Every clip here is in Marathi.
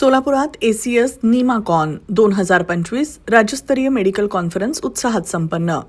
सोलापुरात ACS निमाकॉन 2025 राज्यस्तरीय मेडिकल कॉन्फरन्स उत्साहात संपन्न।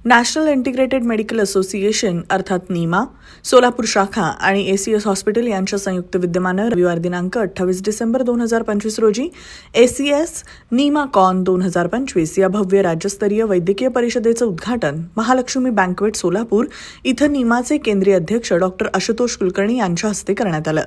नॅशनल इंटिग्रेटेड मेडिकल असोसिएशन अर्थात निमा, सोलापूर शाखा आणि ACS हॉस्पिटल यांच्या संयुक्त विद्यमानं रविवार दिनांक 28 डिसेंबर 2025 रोजी ACS निमाकॉन 2025 या भव्य राज्यस्तरीय वैद्यकीय परिषदेचं उद्घाटन महालक्ष्मी बँक्वेट सोलापूर इथं निमाचे केंद्रीय अध्यक्ष डॉक्टर आशुतोष कुलकर्णी यांच्या हस्ते करण्यात आलं।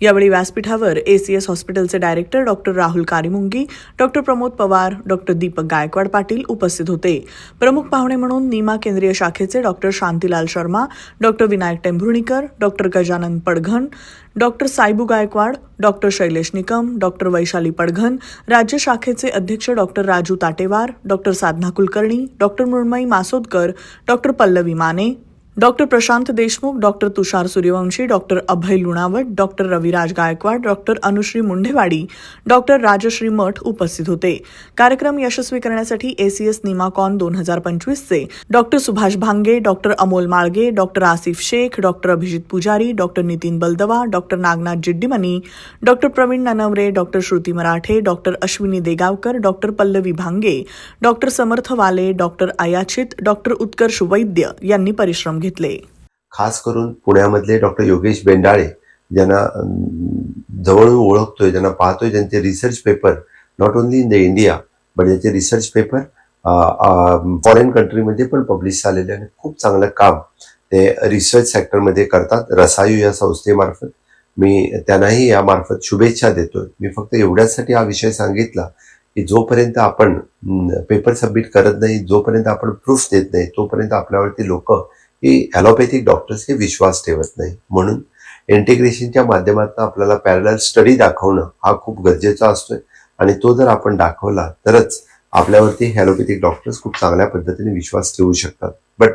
यावेळी व्यासपीठावर ACS हॉस्पिटलचे director doctor Rahul Karimungi, doctor Pramod Pawar, doctor Deepak Gaikwad Patil उपस्थित होते। प्रमुख पाहुणे म्हणून निमा केंद्रीय शाखेचे doctor Shantilal Sharma, doctor Vinayak Tembhurnikar, doctor Gajanan Padghan, doctor Saibu Gaikwad, doctor Shailesh Nikam, doctor Vaishali Padghan, राज्य शाखेचे अध्यक्ष doctor Raju Tatewar, doctor Sadhana Kulkarni, doctor Mrunmayi Masodkar, doctor Pallavi Mane, doctor Prashant Deshmukh, doctor Tushar Suryavanshi, doctor Abhay Lunawat, doctor Raviraj Gaikwad, doctor Anushree मुंढेवाडी, doctor Rajashree Math उपस्थित होते। कार्यक्रम यशस्वी करण्यासाठी ACS निमाकॉन 2025चे doctor Subhash Bhange, doctor Amol Malge, doctor Asif Shaikh, doctor Abhijit Pujari, doctor Nitin Baldawa, doctor Nagnath Jiddimani, doctor Pravin Nanaware, doctor Shruti Marathe, doctor Ashwini Degaonkar, doctor Pallavi Bhange, doctor Samarth Wale, doctor अयाचित, डॉक्टर उत्कर्ष वैद्य यांनी परिश्रम घेतले। खास करून पुण्यामधले डॉक्टर योगेश बेंडाळे ज्यांना जवळून ओळखतोय, ज्यांना पाहतोय, ज्यांचे research paper not only in the India but ज्याचे रिसर्च पेपर फॉरेन कंट्रीमध्ये पण पब्लिश झालेले आणि खूप चांगलं काम ते रिसर्च सेक्टरमध्ये करतात। रसायू या संस्थेमार्फत मी त्यांनाही यामार्फत शुभेच्छा देतोय। मी फक्त एवढ्यासाठी हा विषय सांगितला की जोपर्यंत आपण पेपर सबमिट करत नाही, जोपर्यंत आपण प्रूफ देत नाही, तोपर्यंत आपल्यावरती लोक ही ॲलोपॅथिक डॉक्टर्स हे विश्वास ठेवत नाही। म्हणून इंटिग्रेशनच्या माध्यमातून आपल्याला पॅरलल स्टडी दाखवणं हा खूप गरजेचा असतोय आणि तो जर आपण दाखवला तरच आपल्यावरती ॲलोपॅथिक डॉक्टर्स खूप चांगल्या पद्धतीने विश्वास ठेवू शकतात। बट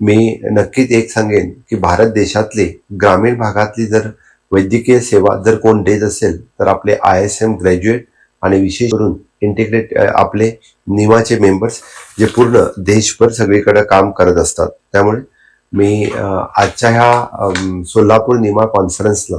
मी नक्कीच एक सांगेन की भारत देशातले ग्रामीण भागातली जर वैद्यकीय सेवा जर कोण देत असेल तर आपले ISM ग्रॅज्युएट आणि विशेष करून इंटिग्रेट आपले निमाचे मेंबर्स जे पूर्ण देशभर सगळीकडे काम करत असतात। त्यामुळे मी आजच्या ह्या सोलापूर निमा कॉन्फरन्सला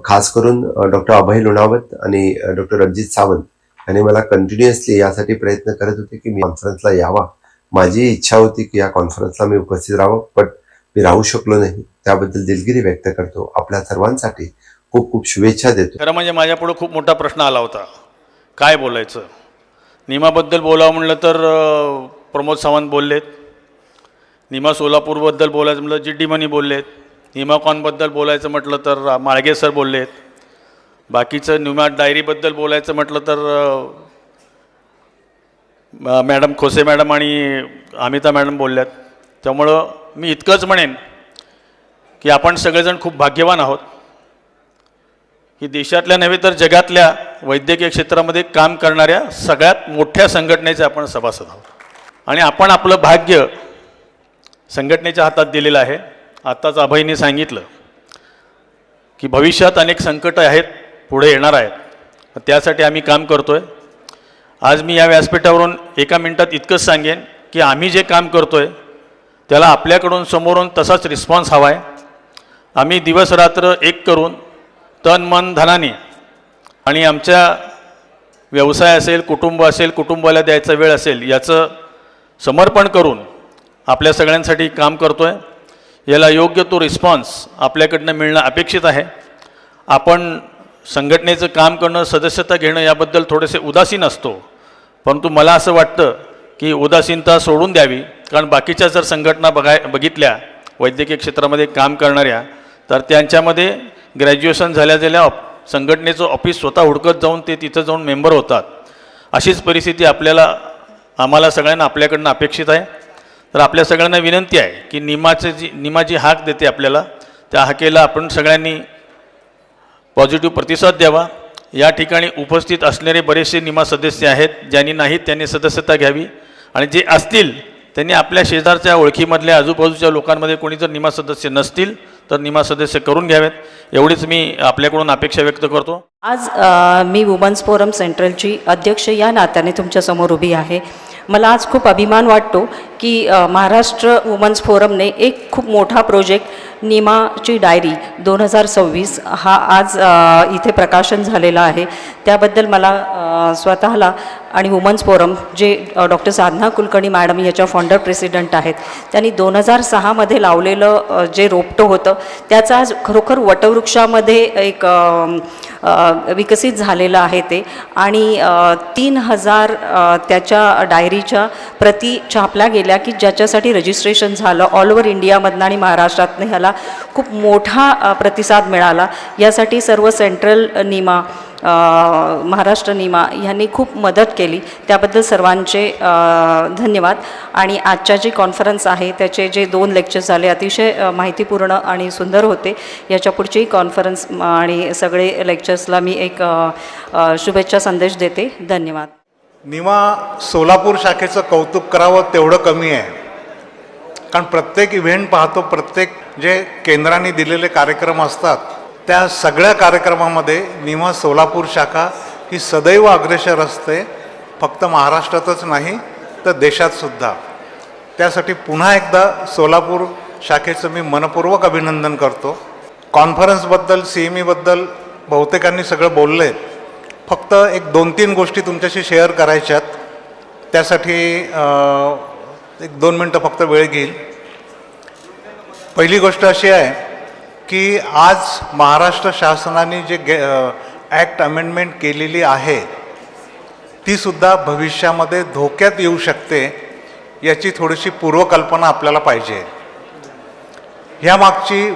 खास करून डॉक्टर अभय लुणावत आणि डॉक्टर रणजित सावंत यांनी मला कंटिन्युअसली यासाठी प्रयत्न करत होते की मी कॉन्फरन्सला यावा। माझी इच्छा होती की या कॉन्फरन्सला मी उपस्थित राहावं, पण मी राहू शकलो नाही। त्याबद्दल दिलगिरी व्यक्त करतो। आपल्या सर्वांसाठी खूप खूप शुभेच्छा देतो। खरं म्हणजे माझ्यापुढे खूप मोठा प्रश्न आला होता, काय बोलायचं। निमाबद्दल बोलावं म्हणलं तर प्रमोद सावंत बोललेत, निमा सोलापूरबद्दल बोलायचं म्हटलं जिड्डीमनी बोललेत, निमाकॉनबद्दल बोलायचं म्हटलं तर माळगे सर बोललेत, बाकीचं निमा डायरीबद्दल बोलायचं म्हटलं तर मॅडम खोसे मॅडम आणि अमिता मॅडम बोलल्यात। त्यामुळं मी इतकंच म्हणेन की आपण सगळेजण खूप भाग्यवान आहोत की देशातल्या नव्हे तर जगातल्या वैद्यकीय क्षेत्रामध्ये काम करणाऱ्या सगळ्यात मोठ्या संघटनेचे आपण सभासद आहोत आणि आपण आपलं भाग्य संघटनेच्या हातात दिलेलं आहे। आत्ताच अभयने सांगितलं की भविष्यात अनेक संकट आहेत, पुढे येणार आहेत, त्यासाठी आम्ही काम करतोय। आज मी या व्यासपीठावरून एका मिनिटात इतकंच सांगेन की आम्ही जे काम करतोय त्याला आपल्याकडून समोरून तसाच रिस्पॉन्स हवा आहे। आम्ही दिवस रात्र एक करून तन मन धनाने आणि आमच्या व्यवसाय असेल, कुटुंब असेल, कुटुंबाला द्यायचा वेळ असेल याचं समर्पण करून आपल्या सगळ्यांसाठी काम करतोय। याला योग्य तो रिस्पॉन्स आपल्याकडनं मिळणं अपेक्षित आहे। आपण संघटनेचं काम करणं, सदस्यता घेणं याबद्दल थोडेसे उदासीन असतो, परंतु मला असं वाटतं की उदासीनता सोडून द्यावी, कारण बाकीच्या जर संघटना बघितल्या वैद्यकीय क्षेत्रामध्ये काम करणाऱ्या तर त्यांच्यामध्ये ग्रॅज्युएशन झाल्या संघटनेचं ऑफिस स्वतः हुडकत जाऊन ते तिथं जाऊन मेंबर होतात। अशीच परिस्थिती आम्हाला सगळ्यांना आपल्याकडनं अपेक्षित आहे। तर आपल्या सगळ्यांना विनंती आहे की निमा जी हाक देते आपल्याला, त्या हाकेला आपण सगळ्यांनी पॉझिटिव्ह प्रतिसाद द्यावा. या ठिकाणी उपस्थित असलेले बरेचसे निमा सदस्य आहेत, ज्यांनी नाहीत त्यांनी सदस्यता घ्यावी, आणि जे असतील त्यांनी आपल्या शेजारच्या ओळखीमधल्या आजूबाजूच्या लोकांमध्ये कोणी जर निमा सदस्य नसतील तर निमा सदस्य करून घ्यावेत. एवढीच मी आपल्याकडून अपेक्षा व्यक्त करतो. आज मी वुमन्स फोरम सेंट्रलची अध्यक्ष या नात्याने तुमच्यासमोर उभी आहे. मला आज खूप अभिमान वाटतो की महाराष्ट्र वुमन्स फोरमने एक खूप मोठा प्रोजेक्ट निमाची डायरी 2026 हा आज इथे प्रकाशन झालेला आहे. त्याबद्दल मला स्वतःला आणि वुमन्स फोरम जे डॉक्टर साधना कुलकर्णी मॅडम याच्या फाउंडर प्रेसिडेंट आहेत, त्यांनी 2006मध्ये लावलेलं जे रोपटं होतं त्याचं आज खरोखर वटवृक्षामध्ये एक विकसित झालेलं आहे ते. आणि 3000 त्याच्या डायरीच्या प्रती छापल्या गेल्या की ज्याच्यासाठी रजिस्ट्रेशन झालं ऑल ओव्हर इंडियामधनं आणि महाराष्ट्रातनं. ह्याला खूप मोठा प्रतिसाद मिळाला. यासाठी सर्व सेंट्रल निमा महाराष्ट्र निमा ह्यांनी खूप मदत केली. त्याबद्दल सर्वांचे धन्यवाद. आणि आजच्या जी कॉन्फरन्स आहे त्याचे जे 2 लेक्चर्स झाले अतिशय माहितीपूर्ण आणि सुंदर होते. याच्या पुढचीही कॉन्फरन्स आणि सगळे लेक्चर्सला मी एक शुभेच्छा संदेश देते. धन्यवाद. निमा सोलापूर शाखेचं कौतुक करावं तेवढं कमी आहे, कारण प्रत्येक इव्हेंट पाहतो, प्रत्येक जे केंद्राने दिलेले कार्यक्रम असतात त्या सगळ्या कार्यक्रमामध्ये निमा सोलापूर शाखा ही सदैव अग्रेसर असते, फक्त महाराष्ट्रातच नाही तर देशातसुद्धा. त्यासाठी पुन्हा एकदा सोलापूर शाखेचं मी मनपूर्वक अभिनंदन करतो. कॉन्फरन्सबद्दल CMEबद्दल बहुतेकांनी सगळं बोललं आहे. फक्त एक 2-3 गोष्टी तुमच्याशी शेअर करायच्यात, त्यासाठी 1-2 मिनटं फक्त वेळ घेईल. पहिली गोष्ट अशी आहे की आज महाराष्ट्र शासनाने जे ॲक्ट अमेंडमेंट केलेली आहे तीसुद्धा भविष्यामध्ये धोक्यात येऊ शकते, याची थोडीशी पूर्वकल्पना आपल्याला पाहिजे. ह्यामागची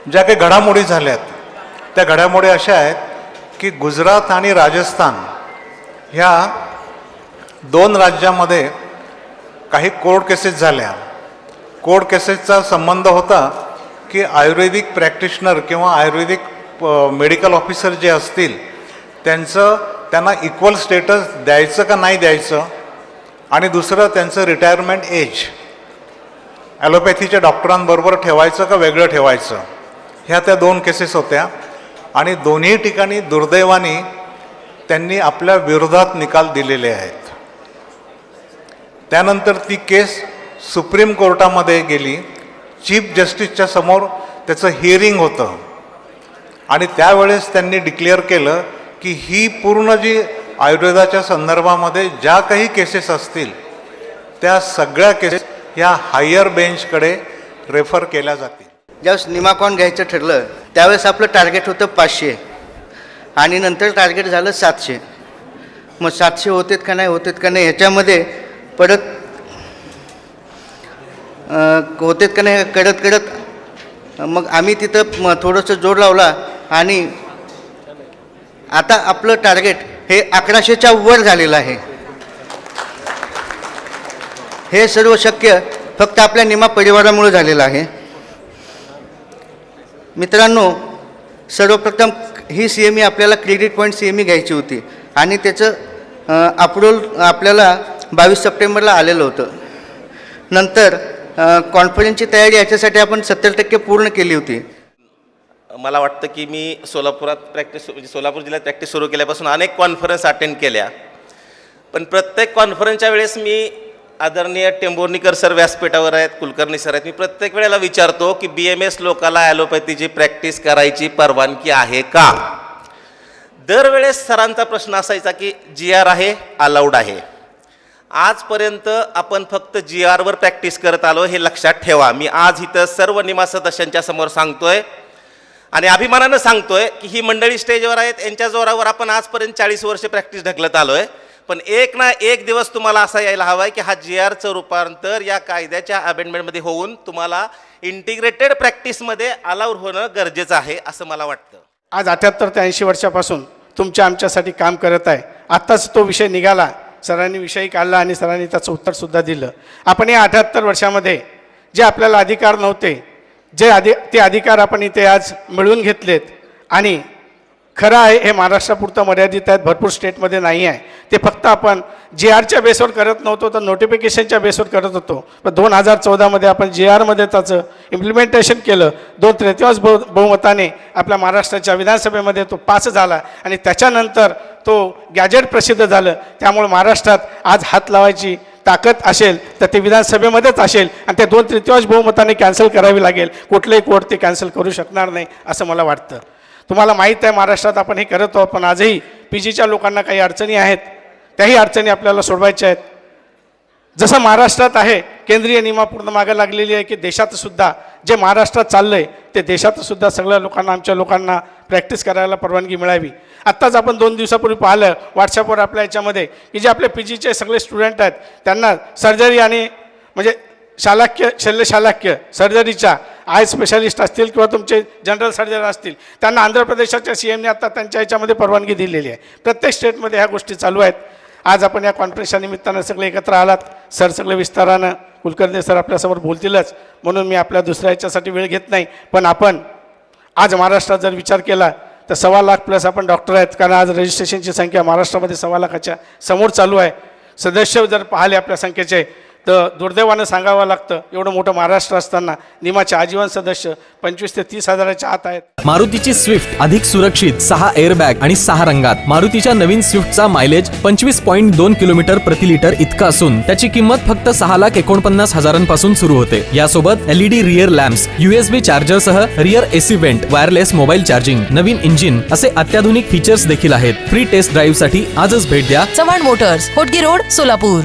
ज्या काही घडामोडी झाल्यात त्या घडामोडी अशा आहेत की गुजरात आणि राजस्थान ह्या 2 राज्यामध्ये काही कोर्ट केसेस झाल्या. कोर्ट केसेसचा संबंध होता की आयुर्वेदिक प्रॅक्टिशनर किंवा आयुर्वेदिक मेडिकल ऑफिसर जे असतील त्यांना इक्वल स्टेटस द्यायचं का नाही द्यायचं, आणि दुसरं त्यांचं रिटायरमेंट एज ॲलोपॅथीच्या डॉक्टरांबरोबर ठेवायचं का वेगळं ठेवायचं, ह्या त्या 2 केसेस होत्या. आणि दोन्ही ठिकाणी दुर्दैवाने त्यांनी आपल्या विरोधात निकाल दिलेले आहेत. त्यानंतर ती केस सुप्रीम कोर्टामध्ये गेली. चीफ जस्टिसच्या समोर त्याचं हिअरिंग होतं आणि त्यावेळेस त्यांनी डिक्लेअर केलं की ही पूर्ण जी आयुर्वेदाच्या संदर्भामध्ये ज्या काही केसेस असतील त्या सगळ्या केसेस ह्या हायर बेंचकडे रेफर केल्या जातील. ज्यावेळेस निमाकॉन घ्यायचं ठरलं त्यावेळेस आपलं टार्गेट होतं 500 आणि नंतर टार्गेट झालं 700. मग 700 होतेत का नाही ह्याच्यामध्ये परत होतेत का नाही करत मग आम्ही तिथं थोडंसं जोर लावला आणि आता आपलं टार्गेट हे 1100च्या वर झालेलं आहे. हे सर्व शक्य फक्त आपल्या निमा परिवारामुळे झालेलं आहे. मित्रांनो, सर्वप्रथम ही CME आपल्याला क्रेडिट पॉईंट CME घ्यायची होती आणि त्याचं अप्रूव्हल आपल्याला 22 सप्टेंबरला आलेलं होतं. नंतर कॉन्फरन्सची तयारी याच्यासाठी आपण 70% पूर्ण केली होती. मला वाटतं की मी सोलापूर जिल्ह्यात प्रॅक्टिस सुरू केल्यापासून अनेक कॉन्फरन्स अटेंड केल्या, पण प्रत्येक कॉन्फरन्सच्या वेळेस मी आदरणीय टेंभुर्णीकर सर व्यासपीठावर आहेत, कुलकर्णी सर आहेत, मी प्रत्येक वेळेला विचारतो की BMS लोकाला ॲलोपॅथीची प्रॅक्टिस करायची परवानगी आहे का. दरवेळेस सरांचा प्रश्न असायचा की GR आहे, अलाउड आहे. आजपर्यंत आपण फक्त GRवर प्रॅक्टिस करत आलो, हे लक्षात ठेवा. मी आज इथं सर्व निमा सदस्यांच्या समोर सांगतोय आणि अभिमानानं सांगतोय की ही मंडळी स्टेजवर आहेत, यांच्या जोरावर आपण आजपर्यंत 40 वर्ष प्रॅक्टिस ढकलत आलोय. पण एक ना एक दिवस तुम्हाला असा यायला हवा आहे की हा GRचं रूपांतर या कायद्याच्या अमेंडमेंटमध्ये होऊन तुम्हाला इंटिग्रेटेड प्रॅक्टिसमध्ये अलाउड होणं गरजेचं आहे असं मला वाटतं. आज 78 ते 80 वर्षापासून तुमच्या आमच्यासाठी काम करत आहे. आत्ताच तो विषय निघाला सरांनी विषय काढला आणि सरांनी त्याचं उत्तरसुद्धा दिलं. आपण या 78 वर्षामध्ये जे आपल्याला अधिकार नव्हते, ते अधिकार आपण इथे आज मिळवून घेतलेत. आणि खरं आहे हे महाराष्ट्रापुरतं मर्यादित आहेत, भरपूर स्टेटमध्ये नाही आहे. ते फक्त आपण JRच्या बेसवर करत नव्हतो तर नोटिफिकेशनच्या बेसवर करत होतो. पण 2014मध्ये आपण JRमध्ये त्याचं इम्प्लिमेंटेशन केलं. 2/3 बहुमताने आपल्या महाराष्ट्राच्या विधानसभेमध्ये तो पास झाला आणि त्याच्यानंतर तो गॅजेट प्रसिद्ध झालं. त्यामुळे महाराष्ट्रात आज हात लावायची ताकद असेल तर ते विधानसभेमध्येच असेल आणि ते 2/3 बहुमताने कॅन्सल करावी लागेल. कुठलंही कोर्ट ते कॅन्सल करू शकणार नाही असं मला वाटतं. तुम्हाला माहीत आहे महाराष्ट्रात आपण हे करत आहोत, पण आजही PGच्या लोकांना काही अडचणी आहेत. त्याही अडचणी आपल्याला सोडवायच्या आहेत. जसं महाराष्ट्रात आहे केंद्रीय नियमापूर्ण मागं लागलेली आहे की देशातसुद्धा जे महाराष्ट्रात चाललं आहे ते देशातसुद्धा सगळ्या लोकांना, आमच्या लोकांना प्रॅक्टिस करायला परवानगी मिळावी. आत्ताच आपण 2 दिवसापूर्वी पाहिलं व्हॉट्सॲपवर आपल्या याच्यामध्ये की जे आपले PGचे सगळे स्टुडंट आहेत त्यांना सर्जरी आणि म्हणजे शल्यशालाक्य सर्जरीच्या आय स्पेशालिस्ट असतील किंवा तुमचे जनरल सर्जन असतील त्यांना आंध्र प्रदेशाच्या CMने आता त्यांच्या याच्यामध्ये परवानगी दिलेली आहे. प्रत्येक स्टेटमध्ये ह्या गोष्टी चालू आहेत. आज आपण या कॉन्फरन्सच्या निमित्तानं सगळे एकत्र आलात. सर सगळे विस्तारानं कुलकर्णी सर आपल्यासमोर बोलतीलच, म्हणून मी आपल्या दुसऱ्या याच्यासाठी वेळ घेत नाही. पण आपण आज महाराष्ट्रात जर विचार केला तर 1.25 लाख प्लस आपण डॉक्टर आहेत, कारण आज रजिस्ट्रेशनची संख्या महाराष्ट्रामध्ये 1.25 लाखाच्या समोर चालू आहे. सदस्य जर पाहिले आपल्या संख्येचे तर दुर्दैवानं सांगावं लागतं एवढं मोठं महाराष्ट्र असताना निमाचे आजीवन सदस्य 25 ते 30 हजाराच्या आत आहेत. मारुतीची स्विफ्ट अधिक सुरक्षित, 6 एअरबॅग आणि 6 रंगात. मारुतीच्या नवीन स्विफ्टचा मायलेज 25.2 किलोमीटर प्रति लिटर इतका असून त्याची किंमत फक्त 6,49,000 सुरू होते. यासोबत LED रिअर लॅम्प्स, USB चार्जरसह rear AC vent, wireless mobile charging, नवीन इंजिन असे अत्याधुनिक फीचर्स देखील आहेत. फ्री टेस्ट ड्राईव्ह साठी आजच भेट द्या चव्हाण मोटर्स, होटगी रोड, सोलापूर.